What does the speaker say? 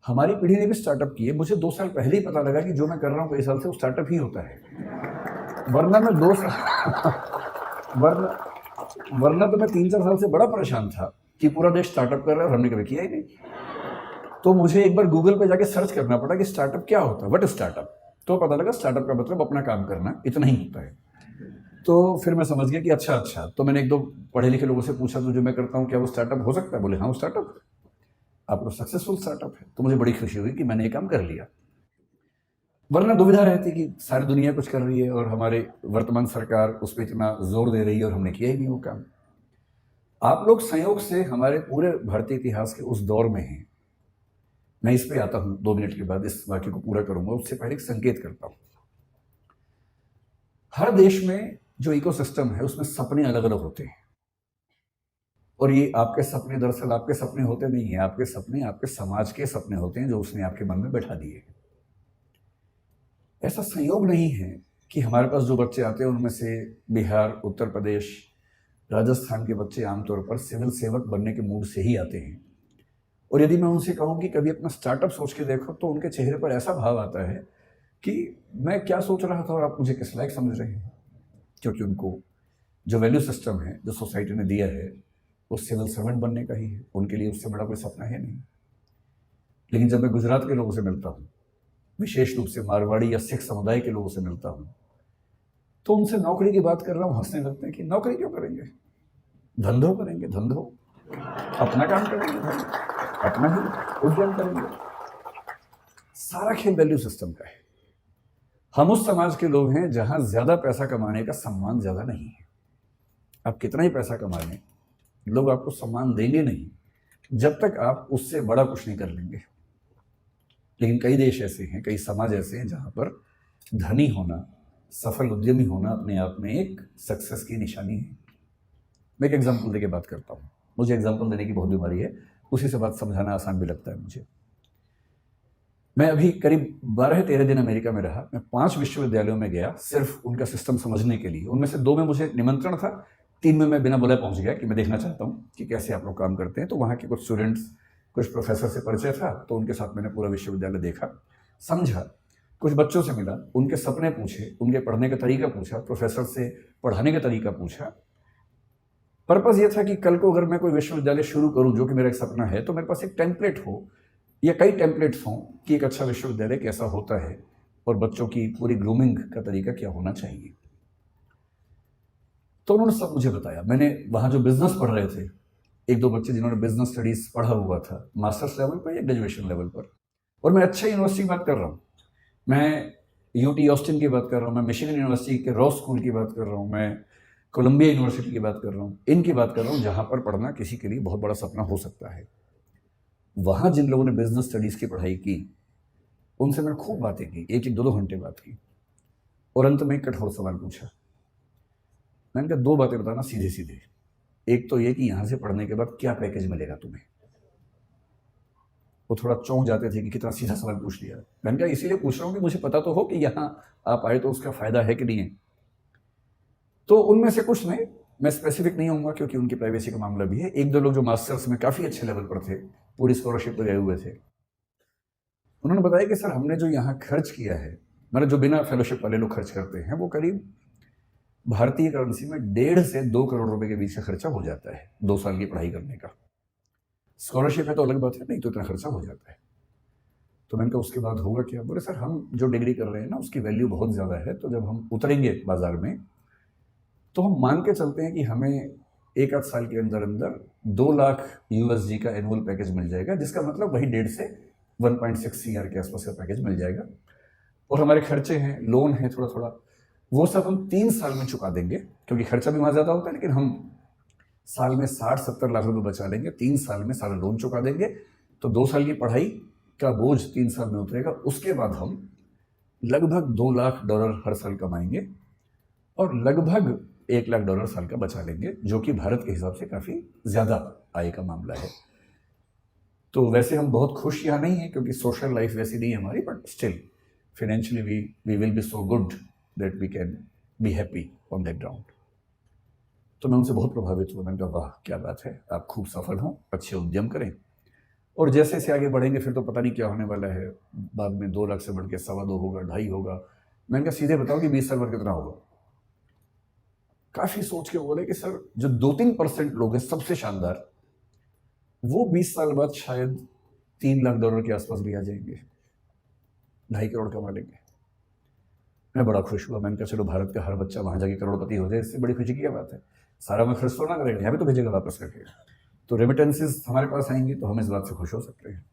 हमारी पीढ़ी ने भी स्टार्टअप किए। मुझे 2 साल पहले ही पता लगा कि जो मैं कर रहा हूँ कई साल से वो स्टार्टअप ही होता है। वरना मैं 2 साल वरना वरना तो मैं 3-4 साल से बड़ा परेशान था कि पूरा देश स्टार्टअप कर रहा है और हमने कभी किया ही नहीं। तो मुझे एक बार गूगल पे जाके सर्च करना पड़ा कि स्टार्टअप क्या होता है, व्हाट इज स्टार्टअप। तो पता लगा स्टार्टअप का मतलब अपना काम करना, इतना ही होता है। तो फिर मैं समझ गया कि अच्छा। तो मैंने 1-2 पढ़े लिखे लोगों से पूछा, तो जो मैं करता हूँ क्या वो स्टार्टअप हो सकता है? बोले हाँ, वो स्टार्टअप है। आपको सक्सेसफुल स्टार्टअप है। तो मुझे बड़ी खुशी हुई कि मैंने ये काम कर लिया। वरना दुविधा रहती कि सारी दुनिया कुछ कर रही है और हमारे वर्तमान सरकार उस पर इतना जोर दे रही है और हमने किया ही नहीं वो काम। आप लोग संयोग से हमारे पूरे भारतीय इतिहास के उस दौर में हैं। मैं इस पे आता हूँ 2 मिनट के बाद, इस वाक्य को पूरा करूंगा। उससे पहले एक संकेत करता हूँ। हर देश में जो इकोसिस्टम है उसमें सपने अलग अलग होते हैं, और ये आपके सपने दरअसल आपके सपने होते नहीं है। आपके सपने आपके समाज के सपने होते हैं जो उसने आपके मन में बैठा दिए। ऐसा संयोग नहीं है कि हमारे पास जो बच्चे आते हैं उनमें से बिहार, उत्तर प्रदेश, राजस्थान के बच्चे आमतौर पर सिविल सेवक बनने के मूड से ही आते हैं। और यदि मैं उनसे कहूँ कि कभी अपना स्टार्टअप सोच के देखो, तो उनके चेहरे पर ऐसा भाव आता है कि मैं क्या सोच रहा था और आप मुझे किस लायक समझ रहे हैं। क्योंकि उनको जो वैल्यू सिस्टम है जो सोसाइटी ने दिया है वो सिविल सर्वेंट बनने का ही है। उनके लिए उससे बड़ा कोई सपना है नहीं। लेकिन जब मैं गुजरात के लोगों से मिलता हूँ, विशेष रूप से मारवाड़ी या सिख समुदाय के लोगों से मिलता हूँ, तो उनसे नौकरी की बात कर रहा हूँ, हंसने लगते हैं कि नौकरी क्यों करेंगे, धंधो करेंगे, धंधो अपना काम करेंगे, अपना ही उद्यम करेंगे। सारा खेल वैल्यू सिस्टम का है। हम उस समाज के लोग हैं जहां ज्यादा पैसा कमाने का सम्मान ज्यादा नहीं है। आप कितना ही पैसा कमा लें, लोग आपको सम्मान देंगे नहीं जब तक आप उससे बड़ा कुछ नहीं कर लेंगे। लेकिन कई देश ऐसे हैं, कई समाज ऐसे हैं जहां पर धनी होना, सफल उद्यमी होना अपने आप में एक सक्सेस की निशानी है। मैं एक एग्जाम्पल देके बात करता हूँ। मुझे एग्जाम्पल देने की बहुत बीमारी है, उसी से बात समझाना आसान भी लगता है मुझे। मैं अभी करीब 12-13 दिन अमेरिका में रहा। मैं 5 विश्वविद्यालयों में गया सिर्फ उनका सिस्टम समझने के लिए। उनमें से 2 में मुझे निमंत्रण था, 3 में मैं बिना बुलाए पहुंच गया कि मैं देखना चाहता हूँ कि कैसे आप लोग काम करते हैं। तो वहाँ के कुछ स्टूडेंट्स, कुछ प्रोफेसर से परिचय था, तो उनके साथ मैंने पूरा विश्वविद्यालय देखा, समझा। कुछ बच्चों से मिला, उनके सपने पूछे, उनके पढ़ने का तरीका पूछा, प्रोफेसर से पढ़ाने का तरीका पूछा। पर्पज़ ये था कि कल को अगर मैं कोई विश्वविद्यालय शुरू करूँ, जो कि मेरा एक सपना है, तो मेरे पास एक टेम्पलेट हो या कई टेम्पलेट्स हों कि एक अच्छा विश्वविद्यालय कैसा होता है और बच्चों की पूरी ग्रूमिंग का तरीका क्या होना चाहिए। तो उन्होंने सब मुझे बताया। मैंने वहाँ जो बिजनेस पढ़ रहे थे, 1-2 बच्चे जिन्होंने बिजनेस स्टडीज़ पढ़ा हुआ था मास्टर्स लेवल पर या ग्रेजुएशन लेवल पर, और मैं अच्छे यूनिवर्सिटी की बात कर रहा हूँ, मैं यूटी ऑस्टिन की बात कर रहा हूँ, मैं मिशिगन यूनिवर्सिटी के रॉस स्कूल की बात कर रहा हूँ, मैं कोलंबिया यूनिवर्सिटी की बात कर रहा हूँ, इनकी बात कर रहा हूँ जहाँ पर पढ़ना किसी के लिए बहुत बड़ा सपना हो सकता है। वहाँ जिन लोगों ने बिजनेस स्टडीज़ की पढ़ाई की, उनसे मैंने खूब बातें की, 1-1, 2-2 घंटे बात की, और अंत में एक कठोर सवाल पूछा। मैंने कहा 2 बातें बताना सीधे सीधे। एक तो ये कि यहाँ से पढ़ने के बाद क्या पैकेज मिलेगा तुम्हें। वो थोड़ा चौंक जाते थे कि कितना सीधा सवाल पूछ लिया। मैंने कहा इसीलिए पूछ रहा हूँ कि मुझे पता तो हो कि यहाँ आप आए तो उसका फ़ायदा है कि नहीं है। तो उनमें से कुछ ने, मैं स्पेसिफिक नहीं होऊंगा क्योंकि उनकी प्राइवेसी का मामला भी है, 1-2 लोग जो मास्टर्स में काफ़ी अच्छे लेवल पर थे, पूरी स्कॉलरशिप पर गए हुए थे, उन्होंने बताया कि सर हमने जो यहाँ खर्च किया है, मतलब जो बिना फेलोशिप वाले लोग खर्च करते हैं, वो करीब भारतीय करेंसी में 1.5 से 2 करोड़ रुपए के बीच का खर्चा हो जाता है 2 साल की पढ़ाई करने का। स्कॉलरशिप है तो अलग बात है, नहीं तो इतना खर्चा हो जाता है। तो मैंने कहा उसके बाद होगा क्या? बोले सर हम जो डिग्री कर रहे हैं ना उसकी वैल्यू बहुत ज़्यादा है, तो जब हम उतरेंगे बाजार में तो हम मान के चलते हैं कि हमें 1-8 साल के अंदर अंदर 2 लाख USD का एनुअल पैकेज मिल जाएगा, जिसका मतलब वही 1.5 से 1.6 CR के आसपास का पैकेज मिल जाएगा। और हमारे खर्चे हैं, लोन है थोड़ा थोड़ा, वो सब हम 3 साल में चुका देंगे, क्योंकि खर्चा भी वहाँ ज़्यादा होता है, लेकिन हम साल में 60-70 लाख रुपए बचा लेंगे, 3 साल में सारा लोन चुका देंगे, तो 2 साल की पढ़ाई का बोझ 3 साल में उतरेगा। उसके बाद हम लगभग $2 लाख हर साल कमाएंगे और लगभग $1 लाख साल का बचा लेंगे, जो कि भारत के हिसाब से काफ़ी ज़्यादा आय का मामला है। तो वैसे हम बहुत खुश यहाँ नहीं हैं क्योंकि सोशल लाइफ वैसी नहीं है हमारी, but still financially we will be so good that we can be happy on that ground. तो मैं उनसे बहुत प्रभावित हुआ। मैंने कहा वाह क्या बात है, आप खूब सफल हों, अच्छे उद्यम करें और जैसे जैसे आगे बढ़ेंगे फिर तो पता नहीं क्या होने वाला है, बाद में 2 लाख से बढ़ के 2.25 होगा, 2.5 होगा। मैंने कहा सीधे बताओ कि 20 साल बाद कितना होगा। काफ़ी सोच के बोले कि सर जो 2-3% लोग हैं सबसे शानदार, वो 20 साल बाद शायद $3 लाख के आसपास भी आ जाएंगे, 2.5 करोड़ कमा लेंगे। मैं बड़ा खुश हुआ। मैंने कहा चलो भारत का हर बच्चा वहाँ जाके करोड़पति हो जाए, इससे बड़ी खुशी की क्या बात है। सारा मैं खर्च तो ना करेगा, यहाँ पे तो भेजेगा वापस करके। तो रेमिटेंसेस हमारे पास आएंगी तो हम इस बात से खुश हो सकते हैं।